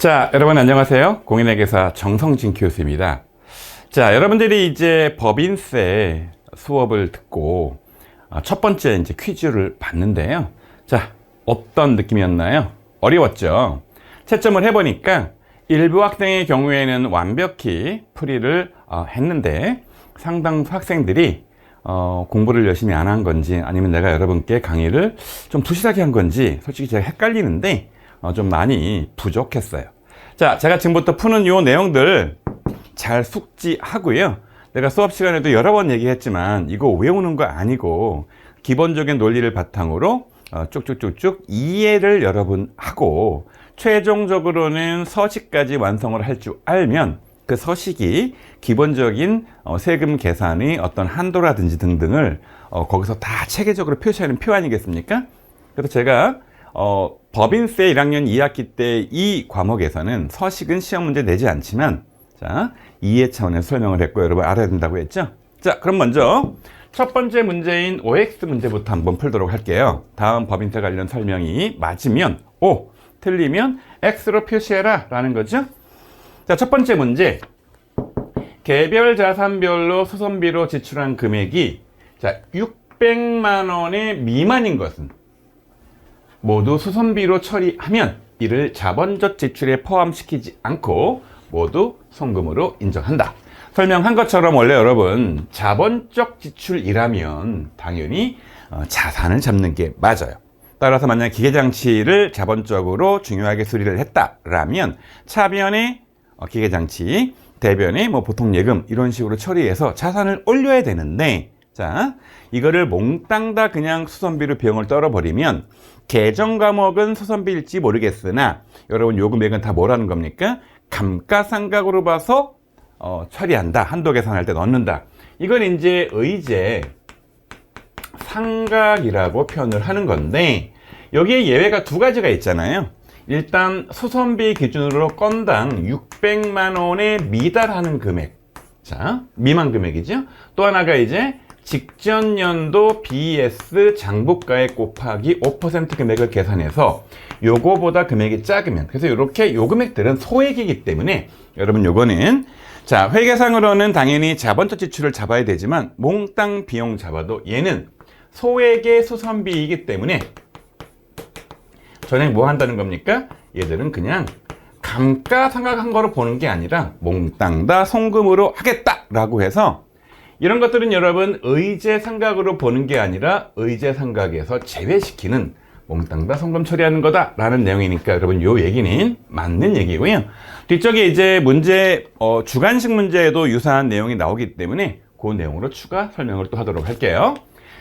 자, 여러분 안녕하세요. 공인회계사 정성진 교수입니다. 자, 여러분들이 이제 법인세 수업을 듣고 첫 번째 이제 퀴즈를 봤는데요. 자, 어떤 느낌이었나요? 어려웠죠? 채점을 해보니까 일부 학생의 경우에는 완벽히 풀이를 했는데 상당수 학생들이 공부를 열심히 안 한 건지 아니면 내가 여러분께 강의를 좀 부실하게 한 건지 솔직히 제가 헷갈리는데 좀 많이 부족했어요. 자, 제가 지금부터 푸는 요 내용들 잘 숙지하고요. 내가 수업 시간에도 여러 번 얘기했지만 이거 외우는 거 아니고 기본적인 논리를 바탕으로 쭉쭉쭉쭉 이해를 여러분 하고 최종적으로는 서식까지 완성을 할 줄 알면 그 서식이 기본적인 세금 계산의 어떤 한도라든지 등등을 거기서 다 체계적으로 표시하는 표 아니겠습니까? 그래서 제가 법인세 1학년 2학기 때 이 과목에서는 서식은 시험 문제 내지 않지만 자, 이해 차원에서 설명을 했고 여러분 알아야 된다고 했죠? 자, 그럼 먼저 첫 번째 문제인 OX 문제부터 한번 풀도록 할게요. 다음 법인세 관련 설명이 맞으면 O, 틀리면 X로 표시해라 라는 거죠. 자, 첫 번째 문제. 개별 자산별로 수선비로 지출한 금액이 자 600만 원의 미만인 것은 모두 수선비로 처리하면 이를 자본적 지출에 포함시키지 않고 모두 송금으로 인정한다. 설명한 것처럼 원래 여러분 자본적 지출이라면 당연히 자산을 잡는 게 맞아요. 따라서 만약 기계장치를 자본적으로 중요하게 수리를 했다라면 차변에 기계장치, 대변에 뭐 보통 예금 이런 식으로 처리해서 자산을 올려야 되는데 자, 이거를 몽땅 다 그냥 수선비로 비용을 떨어버리면 계정 과목은 수선비일지 모르겠으나 여러분 요 금액은 다 뭐라는 겁니까? 감가상각으로 봐서 처리한다. 한도 계산할 때 넣는다. 이건 이제 의제 상각이라고 표현을 하는 건데 여기에 예외가 두 가지가 있잖아요. 일단 수선비 기준으로 건당 600만 원에 미달하는 금액. 자, 미만 금액이죠. 또 하나가 이제 직전 연도 BS 장부가액 곱하기 5% 금액을 계산해서 요거보다 금액이 작으면 그래서 이렇게 요 금액들은 소액이기 때문에 여러분 요거는 자 회계상으로는 당연히 자본적 지출을 잡아야 되지만 몽땅 비용 잡아도 얘는 소액의 수선비이기 때문에 전액 뭐 한다는 겁니까? 얘들은 그냥 감가상각한 거로 보는 게 아니라 몽땅 다 송금으로 하겠다라고 해서 이런 것들은 여러분 의제상각으로 보는 게 아니라 의제상각에서 제외시키는 몽땅 다 송금 처리하는 거다라는 내용이니까 여러분 요 얘기는 맞는 얘기고요. 뒤쪽에 이제 문제 주관식 문제에도 유사한 내용이 나오기 때문에 그 내용으로 추가 설명을 또 하도록 할게요.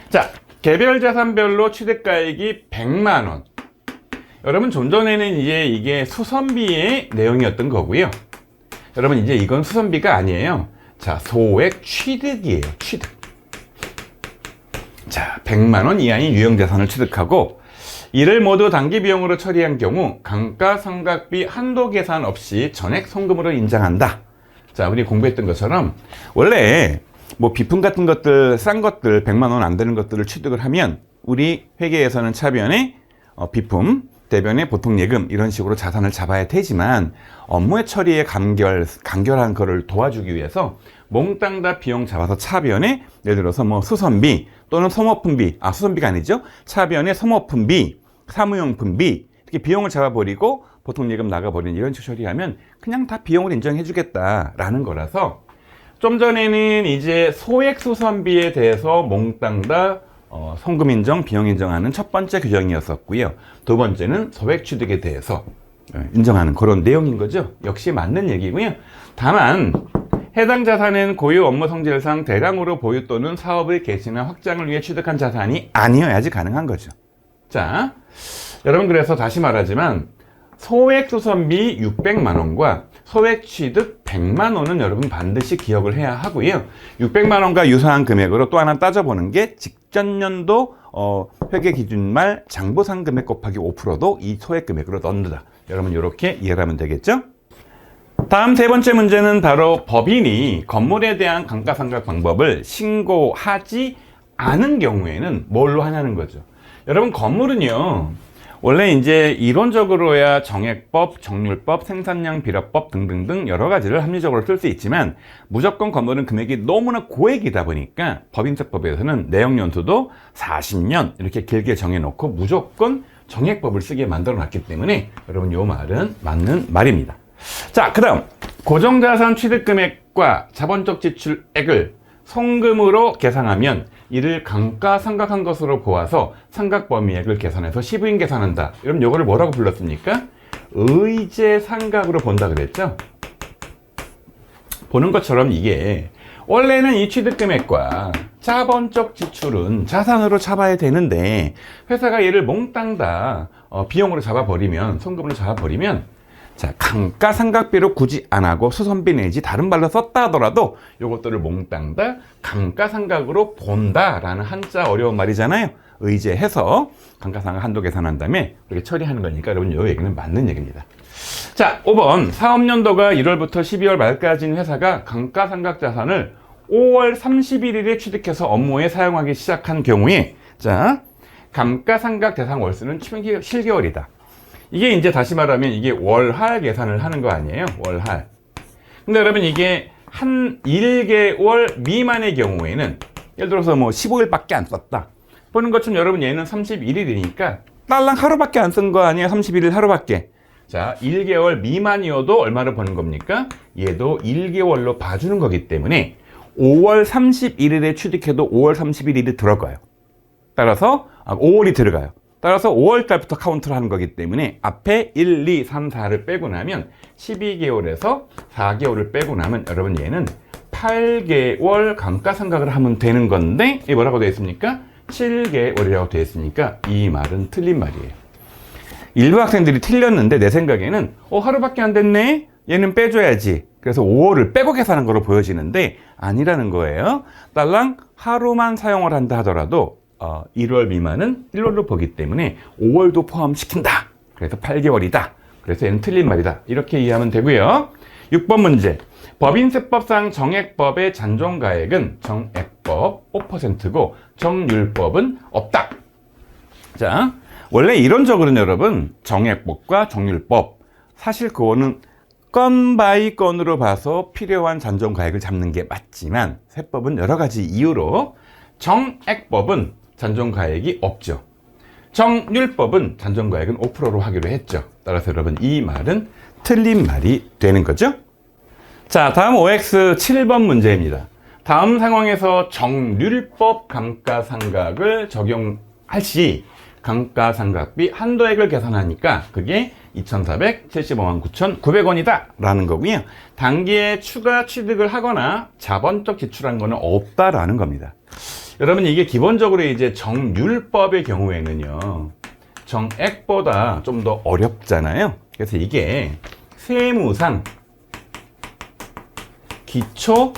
자, 개별 자산별로 취득가액이 100만 원. 여러분 좀 전에는 이제 이게 수선비의 내용이었던 거고요. 여러분 이제 이건 수선비가 아니에요. 자, 소액 취득이에요. 취득. 자, 100만 원 이하의 유형자산을 취득하고 이를 모두 단기 비용으로 처리한 경우 감가상각비 한도 계산 없이 전액 송금으로 인정한다. 자, 우리 공부했던 것처럼 원래 뭐 비품 같은 것들 싼 것들 100만 원 안 되는 것들을 취득을 하면 우리 회계에서는 차변에 비품 대변에 보통 예금 이런 식으로 자산을 잡아야 되지만 업무의 처리에 간결한 거를 도와주기 위해서 몽땅 다 비용 잡아서 차변에 예를 들어서 뭐 수선비 또는 소모품비 수선비가 아니죠. 차변에 소모품비, 사무용품비 이렇게 비용을 잡아버리고 보통 예금 나가버리는 이런 식으로 처리하면 그냥 다 비용을 인정해 주겠다라는 거라서 좀 전에는 이제 소액 수선비에 대해서 몽땅 다 송금 인정, 비용 인정하는 첫 번째 규정이었었고요. 두 번째는 소액 취득에 대해서 인정하는 그런 내용인 거죠. 역시 맞는 얘기고요. 다만 해당 자산은 고유 업무 성질상 대량으로 보유 또는 사업의 개시나 확장을 위해 취득한 자산이 아니어야지 가능한 거죠. 자, 여러분 그래서 다시 말하지만 소액 수선비 600만 원과 소액 취득 100만 원은 여러분 반드시 기억을 해야 하고요. 600만 원과 유사한 금액으로 또 하나 따져보는 게 직전 연도 회계 기준 말 장부상 금액 곱하기 5%도 이 소액 금액으로 넣는다. 여러분 이렇게 이해를 하면 되겠죠? 다음 세 번째 문제는 바로 법인이 건물에 대한 감가상각 방법을 신고하지 않은 경우에는 뭘로 하냐는 거죠. 여러분 건물은요 원래 이제 이론적으로야 정액법, 정률법, 생산량 비례법 등등등 여러 가지를 합리적으로 쓸 수 있지만 무조건 건너는 금액이 너무나 고액이다 보니까 법인세법에서는 내역연수도 40년 이렇게 길게 정해놓고 무조건 정액법을 쓰게 만들어 놨기 때문에 여러분 요 말은 맞는 말입니다. 자, 그 다음 고정자산 취득금액과 자본적 지출액을 송금으로 계산하면 이를 감가상각한 것으로 보아서 상각범위액을 계산해서 시부인 계산한다. 그럼 요거를 뭐라고 불렀습니까? 의제상각으로 본다 그랬죠? 보는 것처럼 이게 원래는 이 취득금액과 자본적 지출은 자산으로 잡아야 되는데 회사가 얘를 몽땅 다 비용으로 잡아버리면, 송금으로 잡아버리면 자, 감가상각비로 굳이 안 하고 수선비 내지 다른 말로 썼다 하더라도 요것들을 몽땅 다 감가상각으로 본다라는 한자 어려운 말이잖아요. 의제해서 감가상각 한도 계산한 다음에 그렇게 처리하는 거니까 여러분 요 얘기는 맞는 얘기입니다. 자, 5번 사업연도가 1월부터 12월 말까지인 회사가 감가상각 자산을 5월 31일에 취득해서 업무에 사용하기 시작한 경우에 자, 감가상각 대상 월수는 실개월이다. 이게 이제 다시 말하면 이게 월할 계산을 하는 거 아니에요? 월할. 근데 여러분 이게 한 1개월 미만의 경우에는 예를 들어서 뭐 15일밖에 안 썼다. 보는 것처럼 여러분 얘는 31일이니까 딸랑 하루밖에 안 쓴 거 아니에요? 31일 하루밖에. 자, 1개월 미만이어도 얼마를 버는 겁니까? 얘도 1개월로 봐주는 거기 때문에 5월 31일에 취득해도 5월 31일이 들어가요. 따라서 5월이 들어가요. 따라서 5월달부터 카운트를 하는 거기 때문에 앞에 1, 2, 3, 4를 빼고 나면 12개월에서 4개월을 빼고 나면 여러분 얘는 8개월 감가상각을 하면 되는 건데 이게 뭐라고 되어 있습니까? 7개월이라고 되어 있으니까 이 말은 틀린 말이에요. 일부 학생들이 틀렸는데 내 생각에는 하루밖에 안 됐네? 얘는 빼줘야지. 그래서 5월을 빼고 계산한 거로 보여지는데 아니라는 거예요. 딸랑 하루만 사용을 한다 하더라도 1월 미만은 1월로 보기 때문에 5월도 포함시킨다. 그래서 8개월이다. 그래서 얘는 틀린 말이다. 이렇게 이해하면 되고요. 6번 문제. 법인세법상 정액법의 잔존가액은 정액법 5%고 정률법은 없다. 자, 원래 이론적으로는 여러분 정액법과 정률법 사실 그거는 건 바이 건으로 봐서 필요한 잔존가액을 잡는 게 맞지만 세법은 여러 가지 이유로 정액법은 잔존가액이 없죠. 정률법은 잔존가액은 5%로 하기로 했죠. 따라서 여러분 이 말은 틀린 말이 되는 거죠. 자, 다음 OX 7번 문제입니다. 다음 상황에서 정률법 감가상각을 적용할 시 감가상각비 한도액을 계산하니까 그게 2,475만 9,900원이다 라는 거고요. 단기에 추가 취득을 하거나 자본적 지출한 거는 없다라는 겁니다. 여러분 이게 기본적으로 이제 정률법의 경우에는요 정액보다 좀 더 어렵잖아요. 그래서 이게 세무상 기초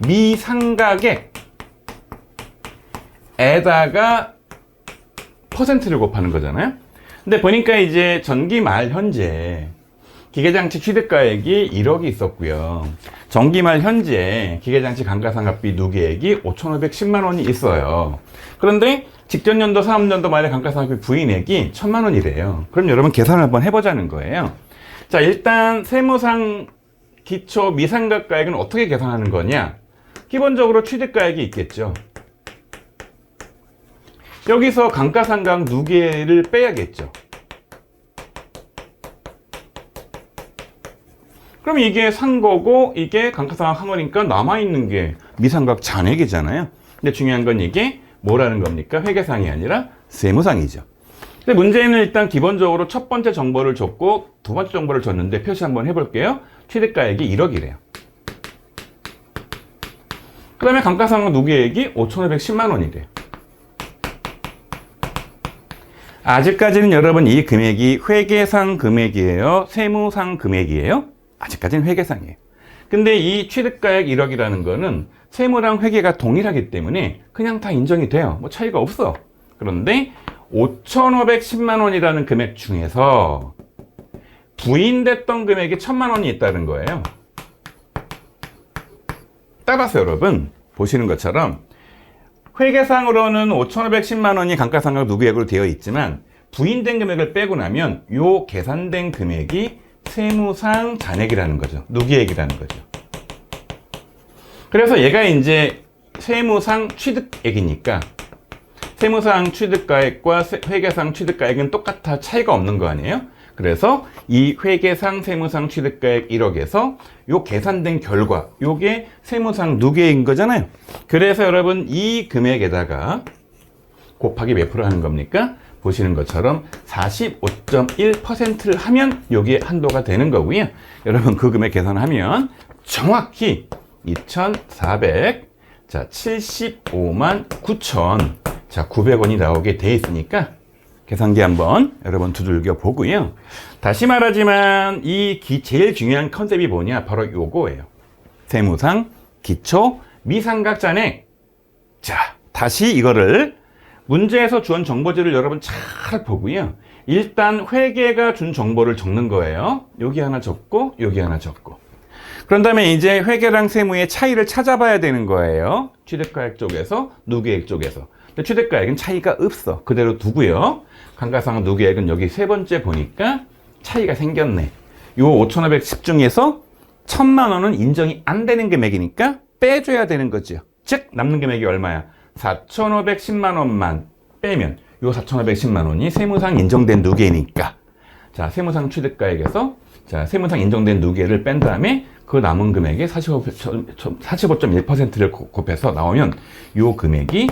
미상각액에다가 퍼센트를 곱하는 거잖아요. 근데 보니까 이제 전기 말 현재 기계장치 취득가액이 1억이 있었고요. 전기 말 현재 기계장치 감가상각비 누계액이 5,510만 원이 있어요. 그런데 직전 연도 사업연도 말에 감가상각비 부인액이 1,000만 원이래요. 그럼 여러분 계산을 한번 해보자는 거예요. 자, 일단 세무상 기초 미상각가액은 어떻게 계산하는 거냐? 기본적으로 취득가액이 있겠죠. 여기서 감가상각 누계를 빼야겠죠. 그럼 이게 산 거고 이게 감가상각 한 거니까 남아있는 게 미상각 잔액이잖아요. 근데 중요한 건 이게 뭐라는 겁니까? 회계상이 아니라 세무상이죠. 근데 문제는 일단 기본적으로 첫 번째 정보를 줬고 두 번째 정보를 줬는데 표시 한번 해볼게요. 취득가액이 1억이래요. 그 다음에 감가상각 누계액이 5,510만 원이래요. 아직까지는 여러분 이 금액이 회계상 금액이에요? 세무상 금액이에요? 아직까지는 회계상이에요. 근데 이 취득가액 1억이라는 거는 세무랑 회계가 동일하기 때문에 그냥 다 인정이 돼요. 뭐 차이가 없어. 그런데 5,510만 원이라는 금액 중에서 부인됐던 금액이 1,000만 원이 있다는 거예요. 따라서 여러분 보시는 것처럼 회계상으로는 5,510만 원이 감가상각 누계액으로 되어 있지만 부인된 금액을 빼고 나면 요 계산된 금액이 세무상 잔액이라는 거죠. 누계액이라는 거죠. 그래서 얘가 이제 세무상 취득액이니까 세무상 취득가액과 회계상 취득가액은 똑같아 차이가 없는 거 아니에요? 그래서 이 회계상 세무상 취득가액 1억에서 요 계산된 결과 요게 세무상 누계인 거잖아요. 그래서 여러분 이 금액에다가 곱하기 몇 프로 하는 겁니까? 보시는 것처럼 45.1%를 하면 요게 한도가 되는 거고요. 여러분 그 금액 계산하면 정확히 2,475만 9천 900원이 나오게 돼 있으니까 계산기 한번 여러분 두들겨 보고요. 다시 말하지만 이 제일 중요한 컨셉이 뭐냐? 바로 요거예요. 세무상 기초 미상각잔액. 자, 다시 이거를 문제에서 주온 정보지를 여러분 잘 보고요. 일단 회계가 준 정보를 적는 거예요. 여기 하나 적고 여기 하나 적고. 그런 다음에 이제 회계랑 세무의 차이를 찾아봐야 되는 거예요. 취득가액 쪽에서 누계액 쪽에서. 근데 취득가액은 차이가 없어. 그대로 두고요. 감가상 누계액은 여기 세 번째 보니까 차이가 생겼네. 요 5,510 중에서 1,000만 원은 인정이 안 되는 금액이니까 빼줘야 되는 거죠. 즉 남는 금액이 얼마야? 4,510만 원만 빼면 요 4,510만 원이 세무상 인정된 누계니까 자 세무상 취득가액에서 자 세무상 인정된 누계를 뺀 다음에 그 남은 금액의 45.1%를 곱해서 나오면 요 금액이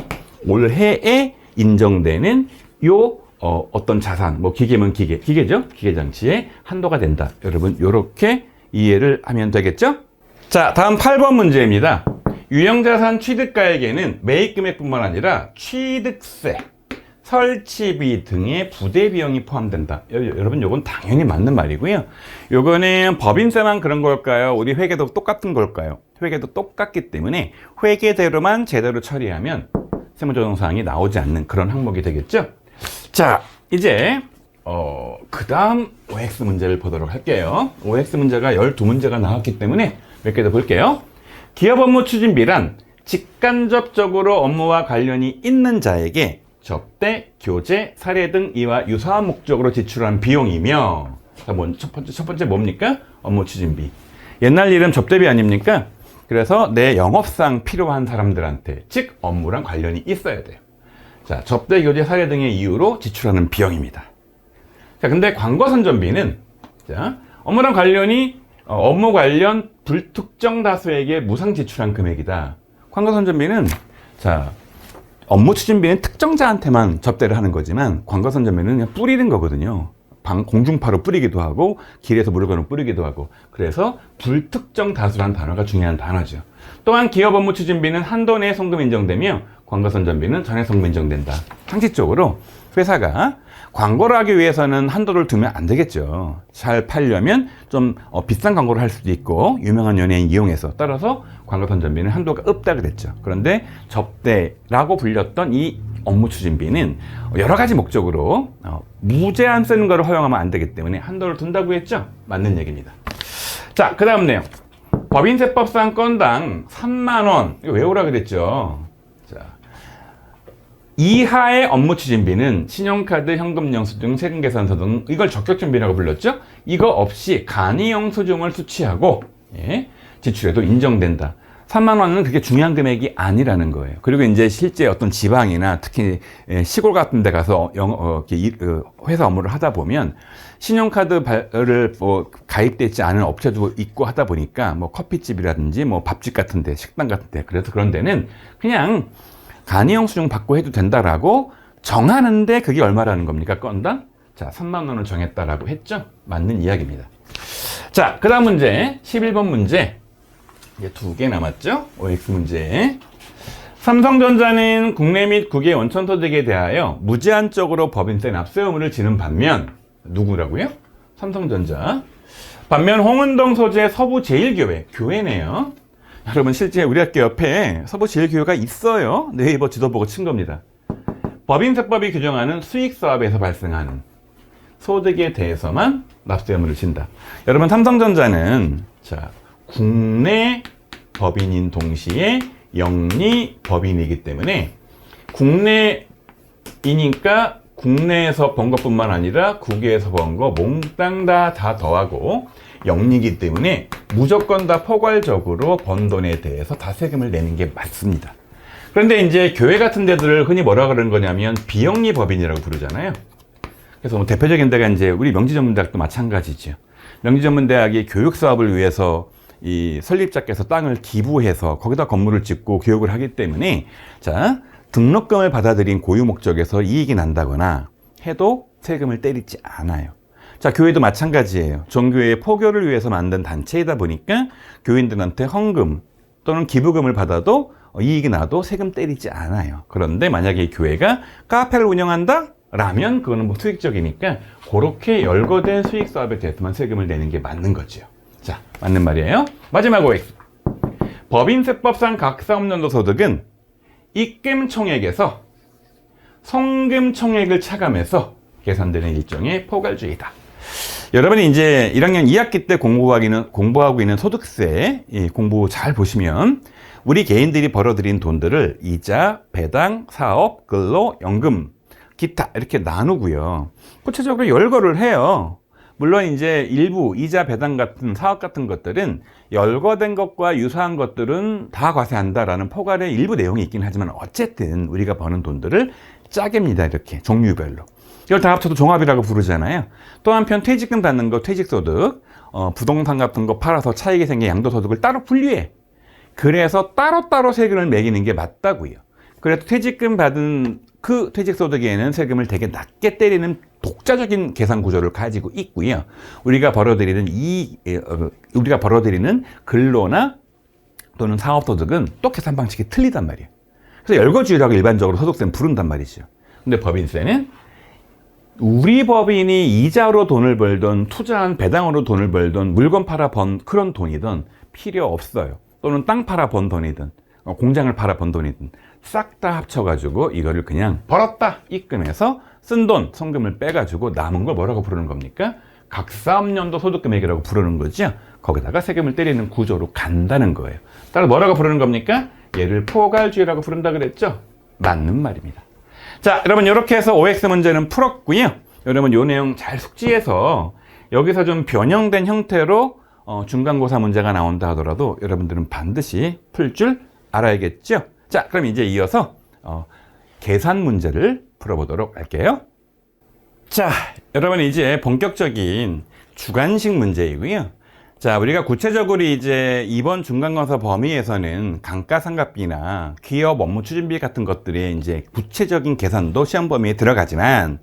올해에 인정되는 요 어떤 자산 뭐 기계면 기계죠 기계장치의 한도가 된다. 여러분 요렇게 이해를 하면 되겠죠? 자 다음 8번 문제입니다. 유형자산 취득가액에는 매입금액뿐만 아니라 취득세, 설치비 등의 부대비용이 포함된다. 여러분 요건 당연히 맞는 말이고요. 요거는 법인세만 그런 걸까요? 우리 회계도 똑같은 걸까요? 회계도 똑같기 때문에 회계대로만 제대로 처리하면 세무조정사항이 나오지 않는 그런 항목이 되겠죠. 자 이제 그 다음 OX 문제를 보도록 할게요. OX 문제가 12문제가 나왔기 때문에 몇 개 더 볼게요. 기업 업무 추진비란 직간접적으로 업무와 관련이 있는 자에게 접대, 교재, 사례 등 이와 유사한 목적으로 지출한 비용이며 첫 번째 뭡니까? 업무 추진비. 옛날 이름 접대비 아닙니까? 그래서 내 영업상 필요한 사람들한테 즉 업무랑 관련이 있어야 돼요. 자, 접대, 교재, 사례 등의 이유로 지출하는 비용입니다. 자, 근데 광고선전비는 자, 업무랑 관련이 업무 관련 불특정 다수에게 무상 지출한 금액이다. 광고선전비는 자 업무 추진비는 특정자한테만 접대를 하는 거지만 광고선전비는 그냥 뿌리는 거거든요. 공중파로 뿌리기도 하고 길에서 물건을 뿌리기도 하고 그래서 불특정 다수란 단어가 중요한 단어죠. 또한 기업 업무 추진비는 한도 내 송금 인정되며 광고선전비는 전액 송금 인정된다. 상식적으로 회사가 광고를 하기 위해서는 한도를 두면 안 되겠죠. 잘 팔려면 좀 비싼 광고를 할 수도 있고 유명한 연예인 이용해서 따라서 광고선전비는 한도가 없다 그랬죠. 그런데 접대라고 불렸던 이 업무 추진비는 여러 가지 목적으로 무제한 쓰는 것을 허용하면 안 되기 때문에 한도를 둔다고 했죠. 맞는 얘기입니다. 자, 그 다음 내용. 법인세법상 건당 3만 원 이거 외우라 그랬죠. 자, 이하의 업무 추진비는 신용카드, 현금영수증, 세금계산서 등 이걸 적격준비라고 불렀죠. 이거 없이 간이영수증을 수취하고 지출해도 인정된다. 3만 원은 그게 중요한 금액이 아니라는 거예요. 그리고 이제 실제 어떤 지방이나 특히 시골 같은 데 가서 회사 업무를 하다 보면 신용카드를 가입되어 있지 않은 업체도 있고 하다 보니까 뭐 커피집이라든지 뭐 밥집 같은 데, 식당 같은 데 그래서 그런 데는 그냥 간이영수증 받고 해도 된다라고 정하는데 그게 얼마라는 겁니까? 건당? 자, 3만 원을 정했다라고 했죠? 맞는 이야기입니다. 자, 그 다음 문제 11번 문제 이제 2개 남았죠? OX 문제. 삼성전자는 국내 및 국외 원천소득에 대하여 무제한적으로 법인세 납세 의무를 지는 반면 누구라고요? 삼성전자. 반면 홍은동 소재 서부제일교회 교회네요. 여러분 실제 우리 학교 옆에 서부제일교회가 있어요. 네이버 지도 보고 친 겁니다. 법인세법이 규정하는 수익사업에서 발생하는 소득에 대해서만 납세 의무를 진다. 여러분 삼성전자는 자 국내 법인인 동시에 영리 법인이기 때문에 국내이니까 국내에서 번 것뿐만 아니라 국외에서 번 거 몽땅 다 더하고 0이기 때문에 무조건 다 포괄적으로 번 돈에 대해서 다 세금을 내는 게 맞습니다. 그런데 이제 교회 같은 데들을 흔히 뭐라 그러는 거냐면 비영리 법인이라고 부르잖아요. 그래서 뭐 대표적인 데가 이제 우리 명지전문대학도 마찬가지죠. 명지전문대학이 교육 사업을 위해서 이 설립자께서 땅을 기부해서 거기다 건물을 짓고 교육을 하기 때문에 자, 등록금을 받아들인 고유 목적에서 이익이 난다거나 해도 세금을 때리지 않아요. 자, 교회도 마찬가지예요. 종교의 포교를 위해서 만든 단체이다 보니까 교인들한테 헌금 또는 기부금을 받아도 이익이 나도 세금 때리지 않아요. 그런데 만약에 이 교회가 카페를 운영한다? 라면 그거는 뭐 수익적이니까 그렇게 열거된 수익 사업에 대해서만 세금을 내는 게 맞는 거죠. 자, 맞는 말이에요. 마지막 OX. 법인세법상 각 사업연도 소득은 입금 총액에서 송금 총액을 차감해서 계산되는 일종의 포괄주의다. 여러분이 이제 1학년 2학기 때 공부하고 있는 소득세 공부 잘 보시면 우리 개인들이 벌어들인 돈들을 이자, 배당, 사업, 근로, 연금, 기타 이렇게 나누고요. 구체적으로 열거를 해요. 물론 이제 일부 이자, 배당 같은 사업 같은 것들은 열거된 것과 유사한 것들은 다 과세한다라는 포괄의 일부 내용이 있긴 하지만 어쨌든 우리가 버는 돈들을 짜깁니다. 이렇게 종류별로. 이걸 다 합쳐도 종합이라고 부르잖아요. 또 한편 퇴직금 받는 거 퇴직소득, 부동산 같은 거 팔아서 차익이 생긴 양도소득을 따로 분류해. 그래서 따로따로 세금을 매기는 게 맞다고요. 그래도 퇴직금 받은 그 퇴직소득에는 세금을 되게 낮게 때리는 독자적인 계산 구조를 가지고 있고요. 우리가 벌어들이는 근로나 또는 사업소득은 또 계산 방식이 틀리단 말이에요. 그래서 열거주의라고 일반적으로 소득세는 부른단 말이죠. 근데 법인세는 우리 법인이 이자로 돈을 벌던 투자한 배당으로 돈을 벌던 물건 팔아 번 그런 돈이든 필요 없어요. 또는 땅 팔아 번 돈이든 공장을 팔아 번 돈이든 싹 다 합쳐가지고 이거를 그냥 벌었다 입금해서 쓴 돈, 성금을 빼가지고 남은 걸 뭐라고 부르는 겁니까? 각 사업연도 소득금액이라고 부르는 거죠. 거기다가 세금을 때리는 구조로 간다는 거예요. 따라서 뭐라고 부르는 겁니까? 얘를 포괄주의라고 부른다 그랬죠? 맞는 말입니다. 자, 여러분 이렇게 해서 OX 문제는 풀었고요. 여러분 요 내용 잘 숙지해서 여기서 좀 변형된 형태로 중간고사 문제가 나온다 하더라도 여러분들은 반드시 풀 줄 알아야겠죠? 자, 그럼 이제 이어서 계산 문제를 풀어보도록 할게요. 자, 여러분 이제 본격적인 주관식 문제이고요. 자, 우리가 구체적으로 이제 이번 중간고사 범위에서는 감가상각비나 기업 업무 추진비 같은 것들의 이제 구체적인 계산도 시험 범위에 들어가지만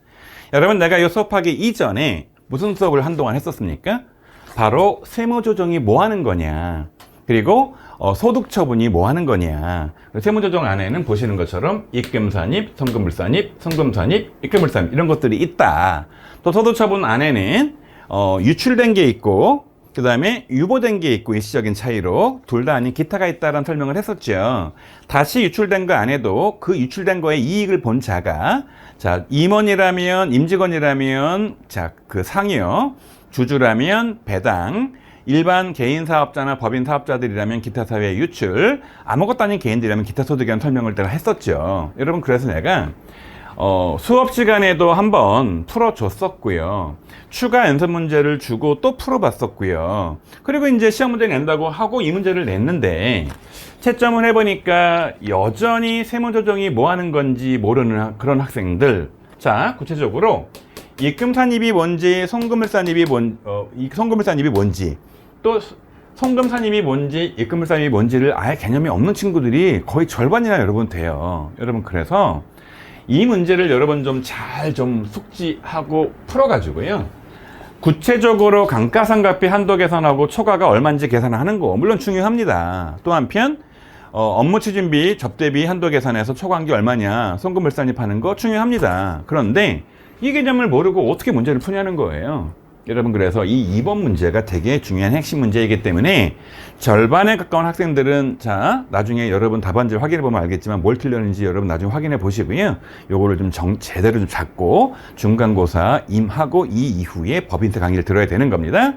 여러분 내가 이 수업하기 이전에 무슨 수업을 한동안 했었습니까? 바로 세무조정이 뭐 하는 거냐, 그리고 소득처분이 뭐 하는 거냐. 세무조정 안에는 보시는 것처럼 입금산입, 성금물산입, 성금산입, 입금물산입 이런 것들이 있다. 또 소득처분 안에는 유출된 게 있고 그 다음에 유보된 게 있고 일시적인 차이로 둘 다 아닌 기타가 있다라는 설명을 했었죠. 다시 유출된 거 안 해도 그 유출된 거에 이익을 본 자가 자, 임원이라면 임직원이라면 자, 그 상여, 주주라면 배당, 일반 개인 사업자나 법인 사업자들이라면 기타 사회 유출, 아무것도 아닌 개인들이라면 기타 소득이라는 설명을 내가 했었죠. 여러분 그래서 내가 수업 시간에도 한번 풀어줬었고요. 추가 연습 문제를 주고 또 풀어봤었고요. 그리고 이제 시험 문제 낸다고 하고 이 문제를 냈는데 채점을 해보니까 여전히 세무조정이 뭐 하는 건지 모르는 그런 학생들. 자, 구체적으로 입금산입이 뭔지, 송금물산입이 뭔지, 또 송금산입이 뭔지, 입금물산입이 뭔지를 아예 개념이 없는 친구들이 거의 절반이나 여러분 돼요. 여러분 그래서 이 문제를 여러분 좀 잘 숙지하고 풀어가지고요. 구체적으로 감가상각비 한도 계산하고 초과가 얼마인지 계산하는 거 물론 중요합니다. 또 한편 업무 추진비, 접대비 한도 계산해서 초과한 게 얼마냐, 송금물산입하는 거 중요합니다. 그런데 이 개념을 모르고 어떻게 문제를 푸냐는 거예요. 여러분 그래서 이 2번 문제가 되게 중요한 핵심 문제이기 때문에 절반에 가까운 학생들은 자, 나중에 여러분 답안지를 확인해 보면 알겠지만 뭘 틀렸는지 여러분 나중에 확인해 보시고요. 요거를 좀 제대로 좀 잡고 중간고사 임하고 이 이후에 법인세 강의를 들어야 되는 겁니다.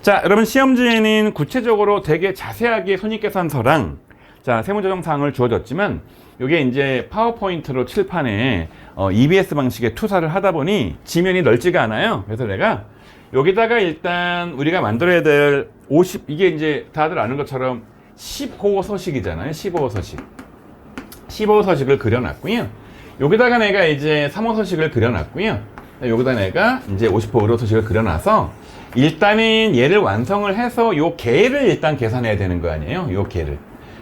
자, 여러분 시험지에는 구체적으로 되게 자세하게 손익계산서랑 자, 세무조정 사항을 주어졌지만 요게 이제 파워포인트로 칠판에 EBS 방식의 투사를 하다 보니 지면이 넓지가 않아요. 그래서 내가 여기다가 일단 우리가 만들어야 될 이게 이제 다들 아는 것처럼 15호 서식이잖아요. 15호 서식. 15호 서식을 그려놨고요. 여기다가 내가 이제 3호 서식을 그려놨고요. 여기다 내가 이제 50호 서식을 그려놔서 일단은 얘를 완성을 해서 요 개를 일단 계산해야 되는 거 아니에요. 요 개를.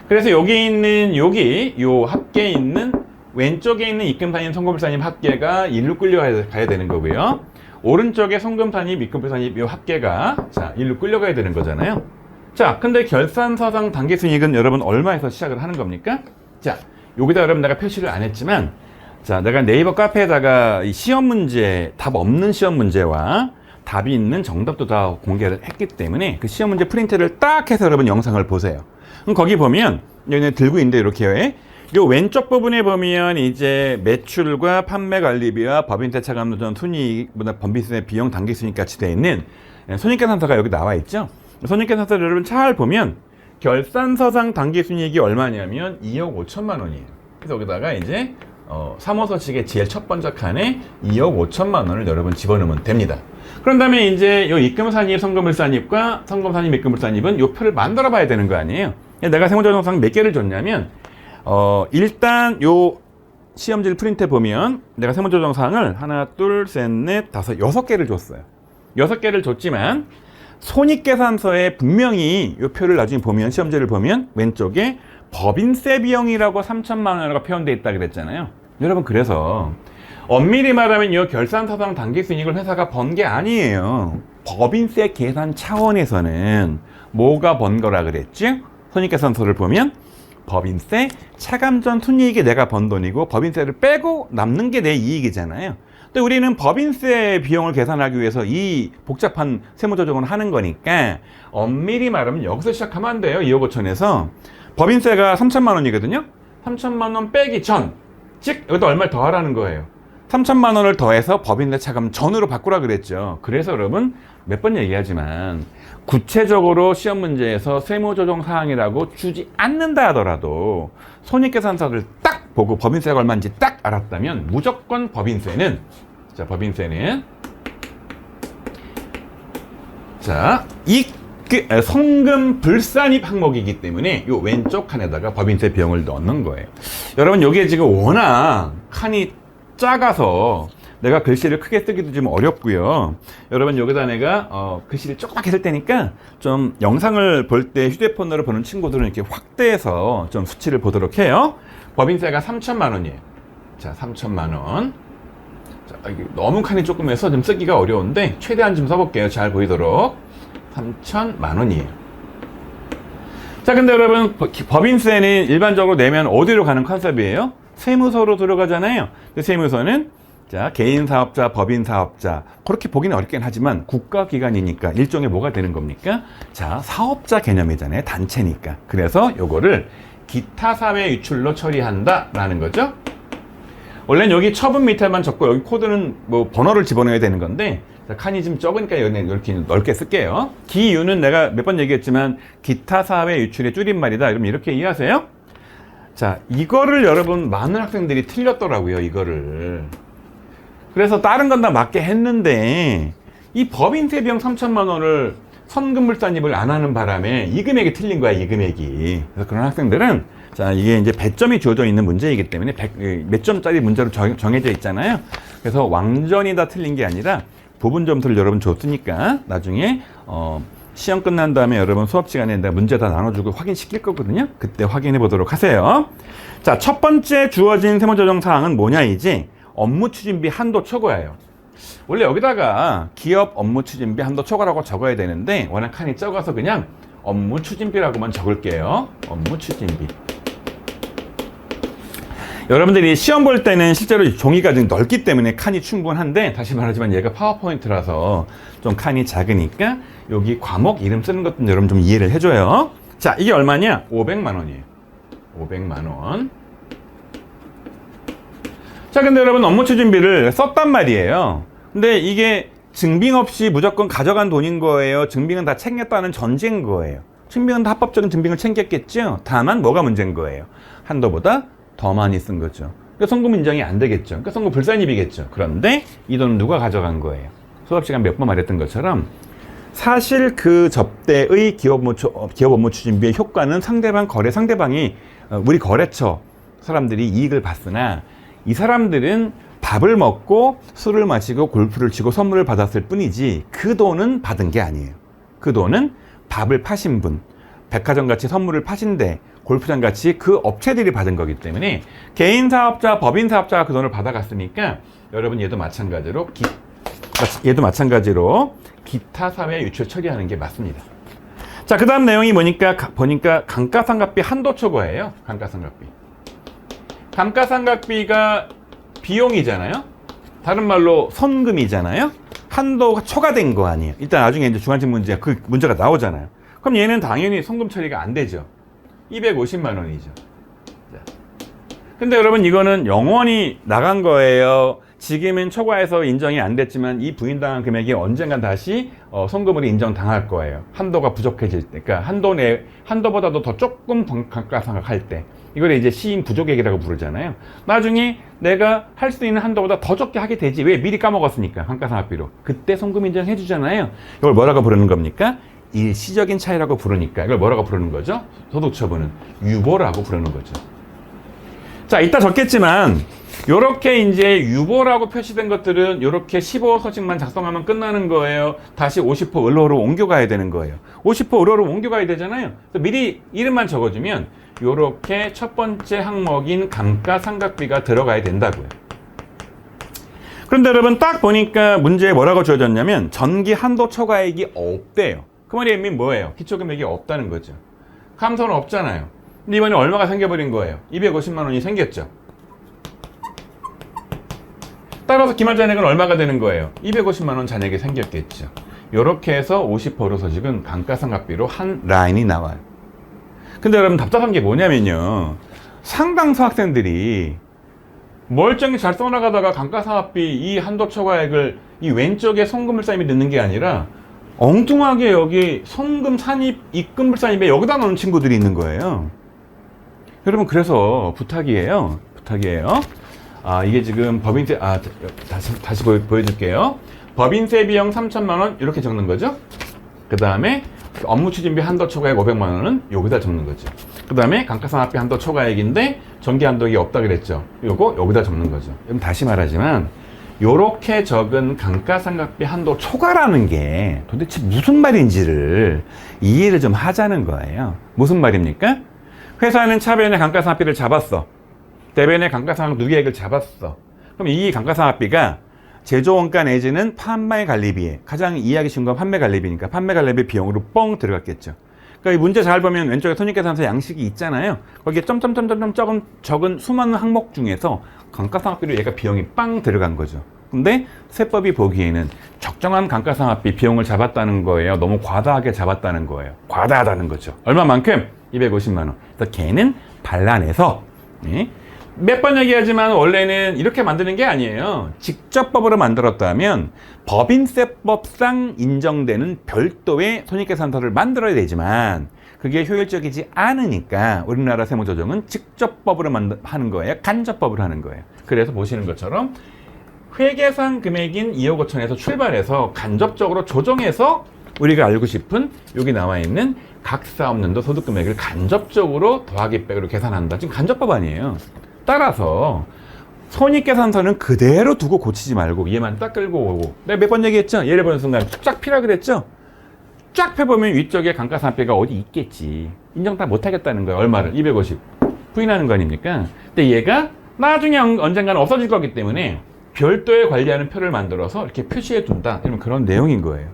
그래서 여기 있는 요 합계에 있는 왼쪽에 있는 입금산입, 송금산입 합계가 1로 끌려가야 되는 거고요. 오른쪽에 송금산입, 입금산입 요 합계가 자 1로 끌려가야 되는 거잖아요. 자, 근데 결산서상 단기순이익은 여러분 얼마에서 시작을 하는 겁니까? 자, 여기다 여러분 내가 표시를 안 했지만 자, 내가 네이버 카페에다가 이 시험 문제, 답 없는 시험 문제와 답이 있는 정답도 다 공개를 했기 때문에 그 시험 문제 프린트를 딱 해서 여러분 영상을 보세요. 그럼 거기 보면 여기 들고 있는데 이렇게 요 왼쪽 부분에 보면 이제 매출과 판매 관리비와 법인세 차감 누전 순이익보다 법인세 비용 단기순이익 같이 되어 있는 손익계산서가 여기 나와 있죠. 손익계산서를 여러분 잘 보면 결산서상 단기순이익이 얼마냐면 2억 5천만 원이에요. 그래서 여기다가 이제 3호 서식의 제일 첫 번째 칸에 2억 5천만 원을 여러분 집어넣으면 됩니다. 그런 다음에 이제 요 입금산입, 송금물산입과 송금산입, 입금물산입은 요 표를 만들어 봐야 되는 거 아니에요. 내가 세무조정상 몇 개를 줬냐면 일단 요 시험지를 프린트해 보면 내가 세무조정상을 하나, 둘, 셋, 넷, 다섯, 6개를 줬어요. 6개를 줬지만 손익계산서에 분명히 요 표를 나중에 보면 시험지를 보면 왼쪽에 법인세 비용이라고 3천만 원이라고 표현되어 있다 그랬잖아요. 여러분 그래서 엄밀히 말하면 이 결산서상 단기순이익을 회사가 번 게 아니에요. 법인세 계산 차원에서는 뭐가 번 거라 그랬지? 손익계산서를 보면 법인세 차감전 순이익이 내가 번 돈이고 법인세를 빼고 남는 게 내 이익이잖아요. 또 우리는 법인세 비용을 계산하기 위해서 이 복잡한 세무조정을 하는 거니까 엄밀히 말하면 여기서 시작하면 안 돼요. 2억 5천에서 법인세가 3천만 원이거든요. 3천만 원 빼기 전, 즉 여기다 얼마를 더 하라는 거예요. 3천만 원을 더해서 법인세 차감 전으로 바꾸라 그랬죠. 그래서 여러분 몇 번 얘기하지만 구체적으로 시험 문제에서 세무조정 사항이라고 주지 않는다 하더라도 손익계산서를 딱 보고 법인세가 얼마인지 딱 알았다면 무조건 법인세는 성금 불산입 항목이기 때문에 요 왼쪽 칸에다가 법인세 비용을 넣는 거예요. 여러분 여기에 지금 워낙 칸이 작아서 내가 글씨를 크게 쓰기도 좀 어렵고요. 여러분 여기다 내가 글씨를 조그맣게 쓸 테니까 좀 영상을 볼 때 휴대폰으로 보는 친구들은 이렇게 확대해서 좀 수치를 보도록 해요. 법인세가 3천만 원이에요. 자, 3천만 원. 자, 너무 칸이 조금해서 좀 쓰기가 어려운데 최대한 좀 써볼게요. 잘 보이도록. 3천만 원이에요. 자, 근데 여러분 법인세는 일반적으로 내면 어디로 가는 컨셉이에요? 세무서로 들어가잖아요. 근데 세무서는 자, 개인 사업자, 법인 사업자 그렇게 보기는 어렵긴 하지만 국가기관이니까 일종의 뭐가 되는 겁니까? 자, 사업자 개념이잖아요. 단체니까. 그래서 요거를 기타 사회 유출로 처리한다 라는 거죠. 원래는 여기 처분 밑에만 적고 여기 코드는 뭐 번호를 집어넣어야 되는 건데 자, 칸이 좀 적으니까 이렇게 넓게 쓸게요. 기유는 내가 몇 번 얘기했지만 기타 사회 유출의 줄임말이다. 그럼 이렇게 이해하세요? 자, 이거를 여러분 많은 학생들이 틀렸더라고요. 이거를. 그래서 다른 건 다 맞게 했는데 이 법인세 비용 3천만 원을 선금물산입을 안 하는 바람에 이 금액이 틀린 거야. 이 금액이. 그래서 그런 학생들은 자, 이게 이제 배점이 주어져 있는 문제이기 때문에 몇 점짜리 문제로 정해져 있잖아요. 그래서 완전히 다 틀린 게 아니라 부분 점수를 여러분 줬으니까 나중에 시험 끝난 다음에 여러분 수업 시간에 내가 문제 다 나눠주고 확인시킬 거거든요. 그때 확인해 보도록 하세요. 자, 첫 번째 주어진 세무조정 사항은 뭐냐 이제 업무 추진비 한도 초과예요. 원래 여기다가 기업 업무 추진비 한도 초과라고 적어야 되는데 워낙 칸이 적어서 그냥 업무 추진비라고만 적을게요. 업무 추진비. 여러분들이 시험 볼 때는 실제로 종이가 좀 넓기 때문에 칸이 충분한데 다시 말하지만 얘가 파워포인트라서 좀 칸이 작으니까 여기 과목 이름 쓰는 것도 여러분 좀 이해를 해줘요. 자, 이게 얼마냐? 500만 원이에요. 500만 원. 자, 근데 여러분 업무 추진비를 썼단 말이에요. 근데 이게 증빙 없이 무조건 가져간 돈인 거예요? 증빙은 다 챙겼다는 전제인 거예요? 증빙은 다 합법적인 증빙을 챙겼겠죠? 다만 뭐가 문제인 거예요? 한도보다 더 많이 쓴 거죠. 그러니까 송금 인정이 안 되겠죠. 그러니까 송금 불산입이겠죠. 그런데 이 돈은 누가 가져간 거예요? 수업 시간 몇 번 말했던 것처럼 사실 그 접대의 기업 업무 추진비의 효과는 상대방이 우리 거래처 사람들이 이익을 봤으나 이 사람들은 밥을 먹고 술을 마시고 골프를 치고 선물을 받았을 뿐이지 그 돈은 받은 게 아니에요. 그 돈은 밥을 파신 분, 백화점 같이 선물을 파신데 골프장 같이 그 업체들이 받은 거기 때문에 개인 사업자, 법인 사업자가 그 돈을 받아갔으니까 여러분 얘도 마찬가지로 기타 사회 유출 처리하는 게 맞습니다. 자, 그 다음 내용이 보니까 감가상각비 한도 초과예요. 감가상각비가 비용이잖아요. 다른 말로 손금이잖아요. 한도가 초과된 거 아니에요. 일단 나중에 이제 중간쯤 그 문제가 나오잖아요. 그럼 얘는 당연히 손금 처리가 안 되죠. 250만 원이죠. 근데 여러분 이거는 영원히 나간 거예요. 지금은 초과해서 인정이 안 됐지만 이 부인당한 금액이 언젠간 다시 송금으로 인정당할 거예요. 한도가 부족해질 때, 그러니까 한도보다도 더 조금 감가상각할 때, 이걸 이제 시인 부족액이라고 부르잖아요. 나중에 내가 할 수 있는 한도보다 더 적게 하게 되지. 왜? 미리 까먹었으니까 감가상각비로. 그때 송금 인정해 주잖아요. 이걸 뭐라고 부르는 겁니까? 일시적인 차이라고 부르니까 이걸 뭐라고 부르는 거죠? 소득처분은 유보라고 부르는 거죠. 자, 이따 적겠지만 요렇게 이제 유보라고 표시된 것들은 요렇게 15서식만 작성하면 끝나는 거예요. 다시 50% 을로로 옮겨가야 되는 거예요. 50% 을로로 옮겨가야 되잖아요. 그래서 미리 이름만 적어주면 요렇게 첫 번째 항목인 감가상각비가 들어가야 된다고요. 그런데 여러분 딱 보니까 문제에 뭐라고 주어졌냐면 전기 한도 초과액이 없대요. 그 말이 의미 뭐예요? 기초금액이 없다는 거죠. 감소는 없잖아요. 근데 이번에 얼마가 생겨버린 거예요? 250만 원이 생겼죠. 따라서 기말잔액은 얼마가 되는 거예요? 250만 원 잔액이 생겼겠죠. 이렇게 해서 50% 소식은 감가상각비로 한 라인이 나와요. 근데 여러분 답답한 게 뭐냐면요. 상당수 학생들이 멀쩡히 잘 써나가다가 감가상각비 이 한도 초과액을 이 왼쪽에 송금불산입이 넣는 게 아니라 엉뚱하게 여기 송금 산입, 입금불산입에 여기다 넣는 친구들이 있는 거예요. 여러분 그래서 부탁이에요. 이게 지금 법인세, 다시 보여줄게요. 법인세 비용 3천만 원 이렇게 적는 거죠. 그 다음에 업무 추진비 한도 초과액 500만 원은 여기다 적는 거죠. 그 다음에 감가상각비 한도 초과액인데 전기 한도액이 없다 그랬죠. 요거 여기다 적는 거죠. 그럼 다시 말하지만 요렇게 적은 감가상각비 한도 초과라는 게 도대체 무슨 말인지를 이해를 좀 하자는 거예요. 무슨 말입니까? 회사는 차변의 감가상각비를 잡았어. 대변의 감가상각 누계액을 잡았어. 그럼 이 감가상각비가 제조원가 내지는 판매 관리비에 가장 이해하기 쉬운 건 판매 관리비니까 판매 관리비 비용으로 뻥 들어갔겠죠. 그러니까 이 문제 잘 보면 왼쪽에 손익계산서 양식이 있잖아요. 거기에 점점점점점 적은 수많은 항목 중에서 감가상각비로 얘가 비용이 빵 들어간 거죠. 근데 세법이 보기에는 적정한 감가상각비 비용을 잡았다는 거예요. 너무 과다하게 잡았다는 거예요. 과다하다는 거죠. 얼마만큼? 250만 원. 그래서 걔는 반란해서 몇 번 얘기하지만 원래는 이렇게 만드는 게 아니에요. 직접법으로 만들었다면 법인세법상 인정되는 별도의 손익계산서를 만들어야 되지만 그게 효율적이지 않으니까 우리나라 세무조정은 직접법으로 하는 거예요. 간접법으로 하는 거예요. 그래서 보시는 것처럼 회계상 금액인 2억 5천에서 출발해서 간접적으로 조정해서 우리가 알고 싶은 여기 나와 있는 각 사업년도 소득금액을 간접적으로 더하기 빼기로 계산한다. 지금 간접법 아니에요. 따라서 손익계산서는 그대로 두고 고치지 말고 얘만 딱 끌고 오고 내가 몇 번 얘기했죠? 예를 보는 순간 쫙 피라 그랬죠? 쫙 펴보면 위쪽에 감가상각비가 어디 있겠지. 인정 다 못하겠다는 거예요. 얼마를? 250 부인하는 거 아닙니까? 근데 얘가 나중에 언젠가는 없어질 거기 때문에 별도의 관리하는 표를 만들어서 이렇게 표시해 둔다. 이런 그런 내용인 거예요.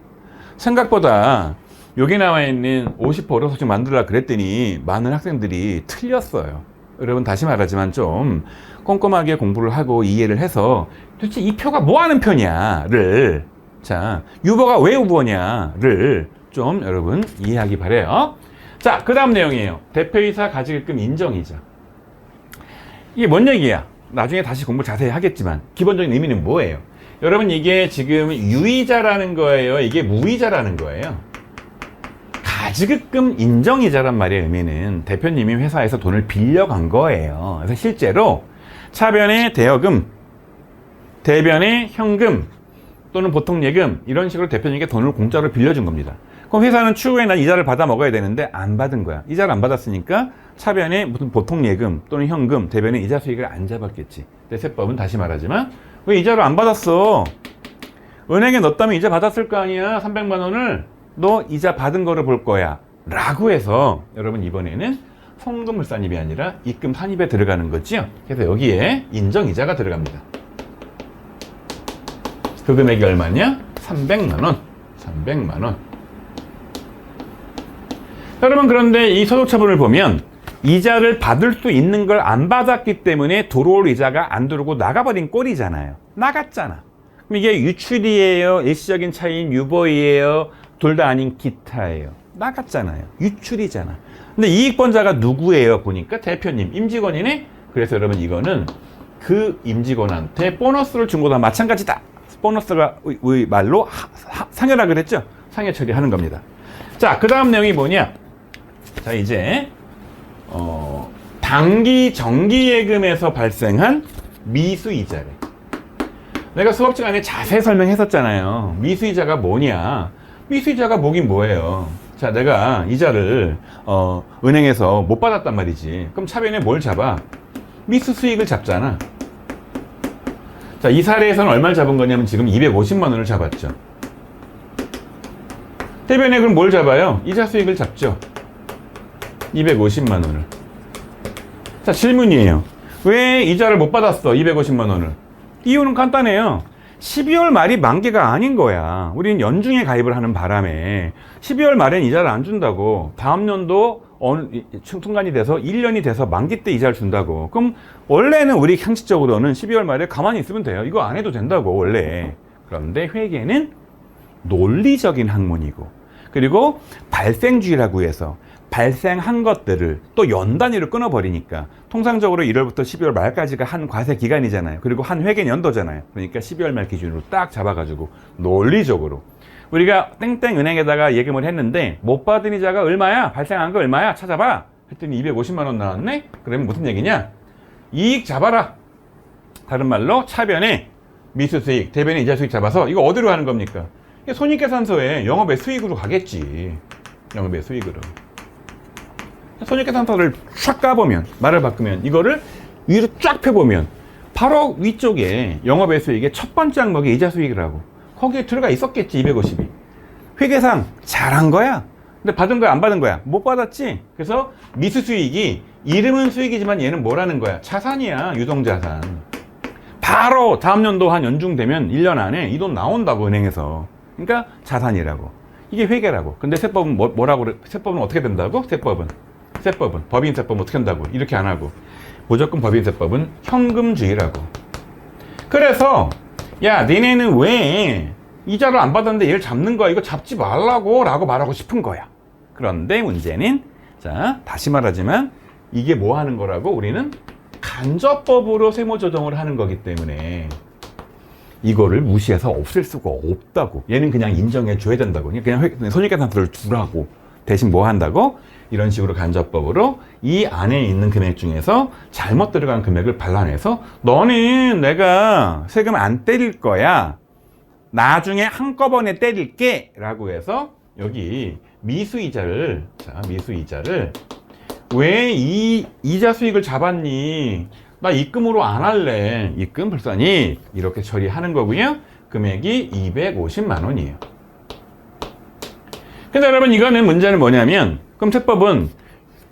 생각보다 여기 나와 있는 50% 소식 만들라 그랬더니 많은 학생들이 틀렸어요. 여러분 다시 말하지만 좀 꼼꼼하게 공부를 하고 이해를 해서 도대체 이 표가 뭐 하는 표냐를 자 유보가 왜 유보냐를 좀 여러분 이해하기 바래요. 자, 그 다음 내용이에요. 대표이사 가지기금 인정이자. 이게 뭔 얘기야? 나중에 다시 공부 자세히 하겠지만 기본적인 의미는 뭐예요? 여러분 이게 지금 유이자라는 거예요? 이게 무이자라는 거예요? 가지급금 인정이자란 말의 의미는 대표님이 회사에서 돈을 빌려간 거예요. 그래서 실제로 차변의 대여금, 대변의 현금 또는 보통 예금 이런 식으로 대표님께 돈을 공짜로 빌려준 겁니다. 그럼 회사는 추후에 난 이자를 받아 먹어야 되는데 안 받은 거야. 이자를 안 받았으니까 차변에 무슨 보통 예금 또는 현금, 대변에 이자 수익을 안 잡았겠지. 근데 세법은 다시 말하지만 왜 이자를 안 받았어? 은행에 넣었다면 이자 받았을 거 아니야. 300만 원을 너 이자 받은 거를 볼 거야 라고 해서 여러분 이번에는 송금물 산입이 아니라 입금 산입에 들어가는 거지요. 그래서 여기에 인정이자가 들어갑니다. 그 금액이 얼마냐? 300만 원. 300만 원. 여러분 그런데 이 소득처분을 보면 이자를 받을 수 있는 걸 안 받았기 때문에 들어올 이자가 안 들어오고 나가버린 꼴이잖아요. 나갔잖아. 그럼 이게 유출이에요? 일시적인 차이인 유보이에요? 둘 다 아닌 기타예요. 나갔잖아요. 유출이잖아. 근데 이익권자가 누구예요? 보니까 대표님, 임직원이네? 그래서 여러분 이거는 그 임직원한테 보너스를 준 거다 마찬가지다. 보너스가 우리 말로 상여라 그랬죠? 상여 처리하는 겁니다. 자, 그 다음 내용이 뭐냐? 자, 이제 단기 정기예금에서 발생한 미수이자래. 내가 수업 시간에 자세히 설명했었잖아요. 미수이자가 뭐냐? 미수이자가 뭐긴 뭐예요? 자, 내가 이자를 은행에서 못 받았단 말이지. 그럼 차변에 뭘 잡아? 미수 수익을 잡잖아. 자, 이 사례에서는 얼마를 잡은 거냐면 지금 250만 원을 잡았죠. 대변에 그럼 뭘 잡아요? 이자 수익을 잡죠. 250만 원을. 자, 질문이에요. 왜 이자를 못 받았어? 250만 원을. 이유는 간단해요. 12월 말이 만기가 아닌 거야. 우리는 연중에 가입을 하는 바람에 12월 말엔 이자를 안 준다고. 다음 년도 어느 순간이 돼서 1년이 돼서 만기 때 이자를 준다고. 그럼 원래는 우리 형식적으로는 12월 말에 가만히 있으면 돼요. 이거 안 해도 된다고 원래. 그런데 회계는 논리적인 학문이고 그리고 발생주의라고 해서 발생한 것들을 또 연단위로 끊어버리니까 통상적으로 1월부터 12월 말까지가 한 과세 기간이잖아요. 그리고 한 회계 연도잖아요. 그러니까 12월 말 기준으로 딱 잡아가지고 논리적으로 우리가 땡땡 은행에다가 예금을 했는데 못 받은 이자가 얼마야? 발생한 거 얼마야? 찾아봐. 했더니 250만 원 나왔네? 그러면 무슨 얘기냐? 이익 잡아라. 다른 말로 차변에 미수수익, 대변에 이자 수익 잡아서 이거 어디로 하는 겁니까? 손익계산서에 영업의 수익으로 가겠지. 영업의 수익으로. 손익계산서를 쫙 까보면, 말을 바꾸면 이거를 위로 쫙 펴보면 바로 위쪽에 영업의 수익의 첫 번째 항목이 이자 수익이라고. 거기에 들어가 있었겠지. 250이. 회계상 잘한 거야. 근데 받은 거야 안 받은 거야? 못 받았지. 그래서 미수 수익이 이름은 수익이지만 얘는 뭐라는 거야? 자산이야. 유동자산. 바로 다음 연도 한 연중되면 1년 안에 이 돈 나온다고 은행에서. 그러니까 자산이라고. 이게 회계라고. 근데 세법은 뭐라고 그래? 세법은 어떻게 된다고? 세법은 법인세법은 어떻게 한다고? 이렇게 안 하고 무조건 법인세법은 현금주의라고. 그래서 야 니네는 왜 이자를 안 받았는데 얘를 잡는 거야? 이거 잡지 말라고 라고 말하고 싶은 거야. 그런데 문제는 자 다시 말하지만 이게 뭐 하는 거라고? 우리는 간접법으로 세무조정을 하는 거기 때문에 이거를 무시해서 없앨 수가 없다고. 얘는 그냥 인정해 줘야 된다고. 그냥 손익계산서를 두라고. 대신 뭐 한다고? 이런 식으로 간접법으로 이 안에 있는 금액 중에서 잘못 들어간 금액을 발라내서 너는 내가 세금 안 때릴 거야. 나중에 한꺼번에 때릴게 라고 해서 여기 미수이자를 왜 이 이자 수익을 잡았니? 나 입금으로 안 할래. 입금 불산이 이렇게 처리하는 거고요. 금액이 250만 원이에요. 근데 여러분 이거는 문제는 뭐냐면 그럼 세법은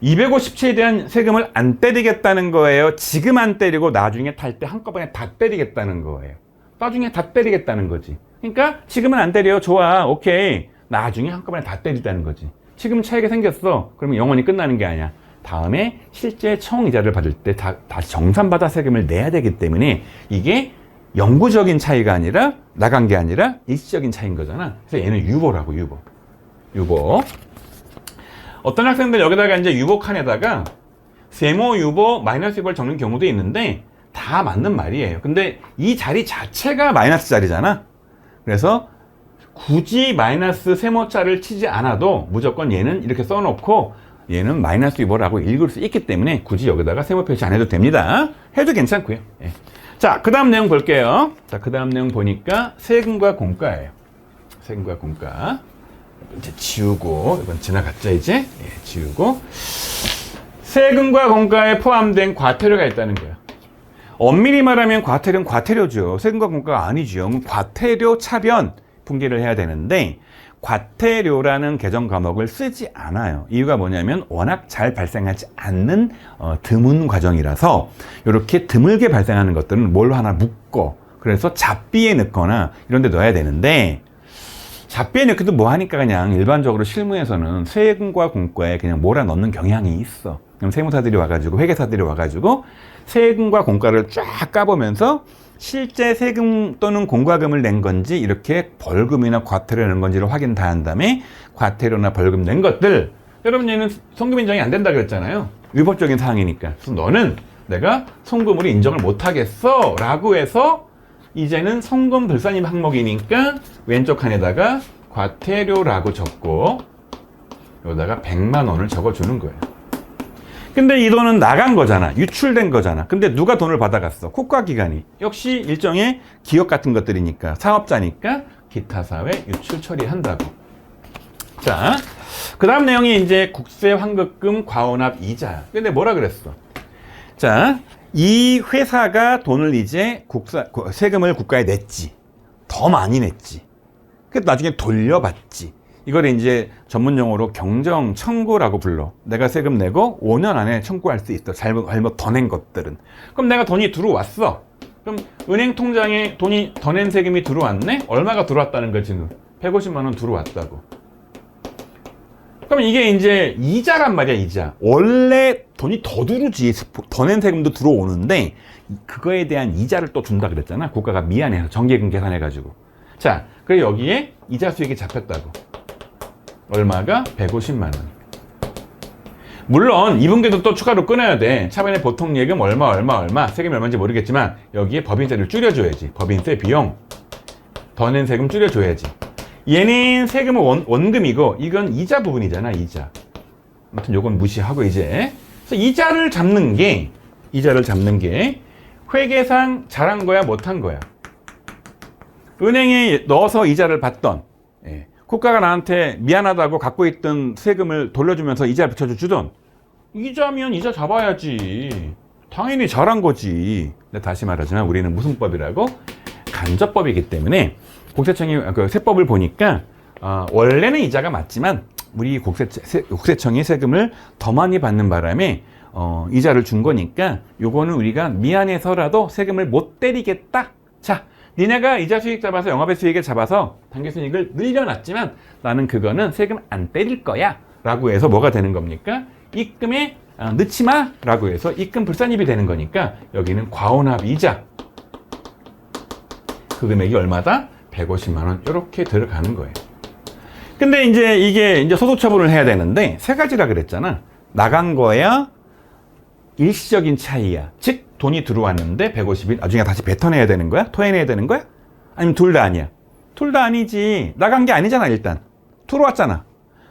250채에 대한 세금을 안 때리겠다는 거예요? 지금 안 때리고 나중에 탈 때 한꺼번에 다 때리겠다는 거예요? 나중에 다 때리겠다는 거지. 그러니까 지금은 안 때려. 좋아. 오케이. 나중에 한꺼번에 다 때리자는 거지. 지금 차이가 생겼어. 그러면 영원히 끝나는 게 아니야. 다음에 실제 총이자를 받을 때 다시 정산받아 세금을 내야 되기 때문에 이게 영구적인 차이가 아니라 나간 게 아니라 일시적인 차이인 거잖아. 그래서 얘는 유보라고. 유보. 어떤 학생들 여기다가 이제 유보 칸에다가 세모 유보 마이너스 유보를 적는 경우도 있는데 다 맞는 말이에요. 근데 이 자리 자체가 마이너스 자리잖아. 그래서 굳이 마이너스 세모자를 치지 않아도 무조건 얘는 이렇게 써놓고 얘는 마이너스 2라고 읽을 수 있기 때문에 굳이 여기다가 세모 표시 안 해도 됩니다. 해도 괜찮고요. 예. 자, 그 다음 내용 볼게요. 자, 그 다음 내용 보니까 세금과 공과예요. 세금과 공과. 이제 지우고, 이건 지나갔죠, 이제? 예, 지우고. 세금과 공과에 포함된 과태료가 있다는 거예요. 엄밀히 말하면 과태료는 과태료죠. 세금과 공과가 아니죠. 과태료 차변 분기를 해야 되는데, 과태료라는 개정 과목을 쓰지 않아요. 이유가 뭐냐면 워낙 잘 발생하지 않는 드문 과정이라서 이렇게 드물게 발생하는 것들은 뭘 하나 묶어, 그래서 잡비에 넣거나 이런 데 넣어야 되는데, 잡비에 넣기도 뭐하니까 그냥 일반적으로 실무에서는 세금과 공과에 그냥 몰아 넣는 경향이 있어. 그럼 세무사들이 와가지고, 회계사들이 와가지고 세금과 공과를 쫙 까보면서 실제 세금 또는 공과금을 낸 건지, 이렇게 벌금이나 과태료를 낸 건지를 확인 다 한 다음에 과태료나 벌금 낸 것들, 여러분 얘는 송금 인정이 안 된다 그랬잖아요. 위법적인 사항이니까. 그래서 너는 내가 송금으로 인정을 못 하겠어 라고 해서 이제는 송금 불산입 항목이니까 왼쪽 칸에다가 과태료라고 적고 여기다가 100만 원을 적어주는 거예요. 근데 이 돈은 나간 거잖아. 유출된 거잖아. 근데 누가 돈을 받아갔어? 국가기관이. 역시 일종의 기업 같은 것들이니까, 사업자니까 기타 사회 유출 처리한다고. 자, 그 다음 내용이 이제 국세 환급금 과원합 이자. 근데 뭐라 그랬어? 자, 이 회사가 돈을 이제 세금을 국가에 냈지. 더 많이 냈지. 그 나중에 돌려받지. 이걸 이제 전문 용어로 경정 청구라고 불러. 내가 세금 내고 5년 안에 청구할 수 있어. 잘못 더 낸 것들은. 그럼 내가 돈이 들어왔어. 그럼 은행 통장에 돈이 더 낸 세금이 들어왔네? 얼마가 들어왔다는 거지? 150만 원 들어왔다고. 그럼 이게 이제 이자란 말이야, 이자. 원래 돈이 더 들어오지. 더 낸 세금도 들어오는데 그거에 대한 이자를 또 준다 그랬잖아. 국가가 미안해서 정기금 계산해가지고. 자, 그래 여기에 이자 수익이 잡혔다고. 얼마가? 150만 원. 물론 2분기도 또 추가로 끊어야 돼. 차반에 보통 예금 얼마 세금이 얼마인지 모르겠지만 여기에 법인세를 줄여줘야지. 법인세 비용 더 낸 세금 줄여줘야지. 얘는 세금은 원금이고 이건 이자 부분이잖아. 이자. 아무튼 요건 무시하고 이제 그래서 이자를 잡는 게 회계상 잘한 거야 못한 거야. 은행에 넣어서 이자를 받던, 국가가 나한테 미안하다고 갖고 있던 세금을 돌려주면서 이자를 붙여주던, 이자면 이자 잡아야지. 당연히 잘한 거지. 근데 다시 말하지만 우리는 무슨 법이라고? 간접법이기 때문에 국세청이 그 세법을 보니까 원래는 이자가 맞지만 우리 국세청이 세금을 더 많이 받는 바람에 이자를 준 거니까 요거는 우리가 미안해서라도 세금을 못 때리겠다. 자, 니네가 이자 수익 잡아서 영업의 수익을 잡아서 당기 수익을 늘려놨지만 나는 그거는 세금 안 때릴 거야 라고 해서 뭐가 되는 겁니까? 입금에 넣지 마 라고 해서 입금 불산입이 되는 거니까 여기는 과원합 이자, 그 금액이 얼마다? 150만 원 이렇게 들어가는 거예요. 근데 이제 이게 이제 소득 처분을 해야 되는데 세 가지라 그랬잖아. 나간 거야, 일시적인 차이야. 즉 돈이 들어왔는데 150일 나중에 다시 뱉어내야 되는 거야? 토해내야 되는 거야? 아니면 둘 다 아니야? 둘 다 아니지. 나간 게 아니잖아. 일단 들어왔잖아.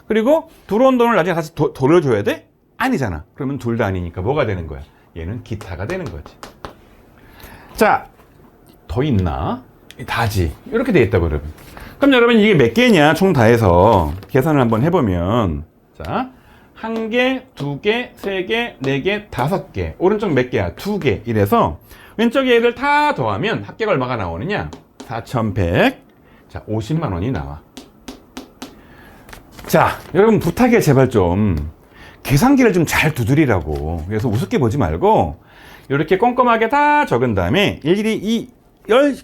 그리고 들어온 돈을 나중에 다시 돌려줘야 돼? 아니잖아. 그러면 둘 다 아니니까 뭐가 되는 거야? 얘는 기타가 되는 거지. 자, 더 있나? 다지. 이렇게 돼 있다고 여러분. 그럼 여러분 이게 몇 개냐? 총 다 해서 계산을 한번 해보면, 자, 1개, 2개, 3개, 4개, 5개. 오른쪽 몇 개야? 2개. 이래서 왼쪽에 얘를 다 더하면 합계가 얼마가 나오느냐? 4,100. 자, 50만 원이 나와. 자, 여러분 부탁해 제발 좀 계산기를 좀 잘 두드리라고. 그래서 우습게 보지 말고 이렇게 꼼꼼하게 다 적은 다음에 일일이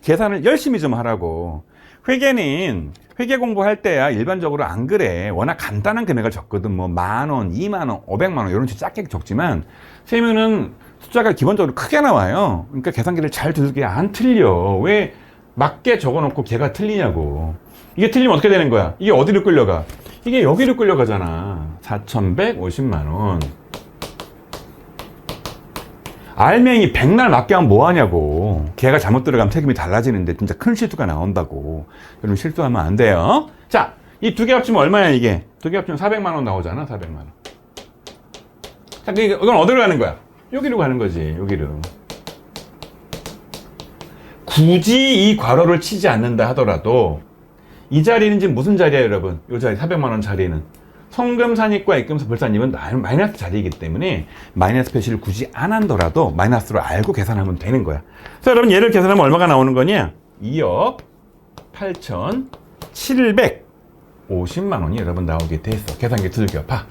계산을 열심히 좀 하라고. 회계 공부할 때야 일반적으로 안 그래. 워낙 간단한 금액을 적거든. 뭐 10,000원, 20,000원, 500만 원 이런 식으로 작게 적지만 세면은 숫자가 기본적으로 크게 나와요. 그러니까 계산기를 잘 두들게 안 틀려. 왜 맞게 적어놓고 걔가 틀리냐고. 이게 틀리면 어떻게 되는 거야? 이게 어디로 끌려가? 이게 여기로 끌려가잖아. 4,150만 원. 알맹이 백날 맞게 하면 뭐하냐고. 걔가 잘못 들어가면 책임이 달라지는데 진짜 큰 실수가 나온다고. 여러분 실수하면 안 돼요. 자, 이 두 개 합치면 얼마야 이게? 두 개 합치면 400만 원 나오잖아. 400만 원. 자, 이건 어디로 가는 거야? 여기로 가는 거지. 여기로. 굳이 이 괄호를 치지 않는다 하더라도 이 자리는 지금 무슨 자리야 여러분? 이 자리 400만 원 자리는 성금산입과 입금사 불산입은 마이너스 자리이기 때문에 마이너스 표시를 굳이 안 하더라도 마이너스로 알고 계산하면 되는 거야. 그래서 여러분 얘를 계산하면 얼마가 나오는 거냐? 2억 8,750만 원이 여러분 나오게 됐어. 계산기 두들겨 봐.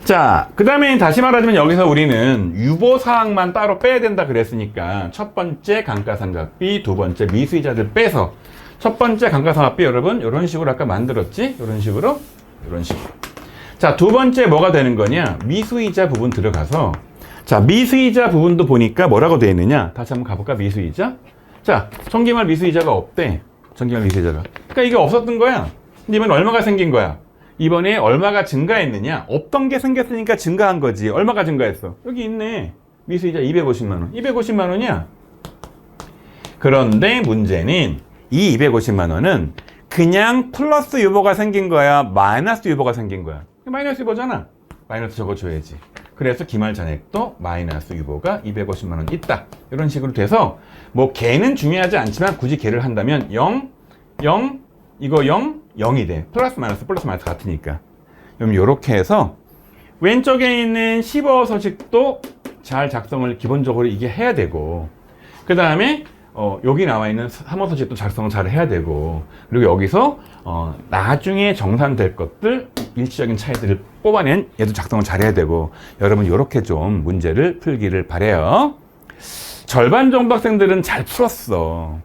자, 그 다음에 다시 말하자면 여기서 우리는 유보사항만 따로 빼야 된다 그랬으니까 첫 번째 감가상각비, 두 번째 미수이자를 빼서 첫 번째 감가상각비 여러분 이런 식으로 아까 만들었지? 이런 식으로. 자, 두 번째 뭐가 되는 거냐? 미수이자 부분 들어가서 자, 미수이자 부분도 보니까 뭐라고 되어 있느냐? 다시 한번 가볼까? 미수이자. 자, 정기말 미수이자가 없대. 정기말 미수이자가. 그러니까 이게 없었던 거야. 근데 이번에 얼마가 생긴 거야? 이번에 얼마가 증가했느냐? 없던 게 생겼으니까 증가한 거지. 얼마가 증가했어? 여기 있네. 미수이자 250만 원. 250만 원이야. 그런데 문제는 이 250만 원은 그냥 플러스 유보가 생긴 거야? 마이너스 유보가 생긴 거야? 마이너스 유보잖아. 마이너스 적어줘야지. 그래서 기말 잔액도 마이너스 유보가 250만 원 있다. 이런 식으로 돼서 뭐 개는 중요하지 않지만 굳이 개를 한다면 0, 0, 이거 0, 0이 돼. 플러스 마이너스 같으니까. 그럼 이렇게 해서 왼쪽에 있는 15 서식도 잘 작성을 기본적으로 이게 해야 되고 그 다음에 여기 나와 있는 3호 서식도 작성을 잘 해야 되고 그리고 여기서 나중에 정산될 것들 일시적인 차이들을 뽑아낸 얘도 작성을 잘 해야 되고 여러분 이렇게 좀 문제를 풀기를 바래요. 절반 정도 학생들은 잘 풀었어.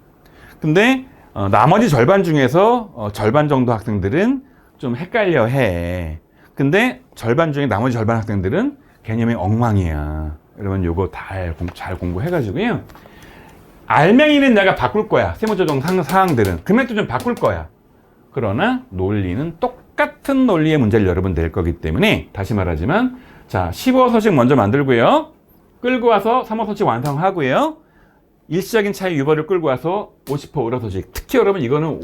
근데 나머지 절반 중에서 절반 정도 학생들은 좀 헷갈려 해. 근데 절반 중에 나머지 절반 학생들은 개념이 엉망이야. 여러분 요거 잘 공부해가지고요. 알맹이는 내가 바꿀 거야. 세무조정 사항들은. 금액도 좀 바꿀 거야. 그러나 논리는 똑같은 논리의 문제를 여러분 낼 거기 때문에 다시 말하지만 자 15호 서식 먼저 만들고요. 끌고 와서 3호 서식 완성하고요. 일시적인 차이 유보를 끌고 와서 50% 의뢰 서식. 특히 여러분 이거는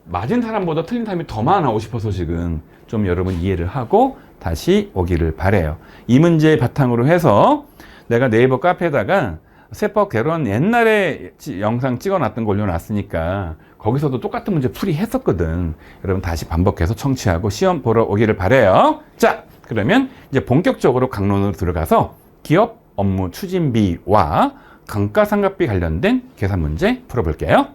맞은 사람보다 틀린 사람이 더 많아. 50% 서식은. 좀 여러분 이해를 하고 다시 오기를 바래요. 이 문제 바탕으로 해서 내가 네이버 카페에다가 세법 개론 옛날에 영상 찍어놨던 거 올려놨으니까 거기서도 똑같은 문제 풀이 했었거든. 여러분 다시 반복해서 청취하고 시험 보러 오기를 바래요. 자, 그러면 이제 본격적으로 강론으로 들어가서 기업 업무 추진비와 감가상각비 관련된 계산 문제 풀어볼게요.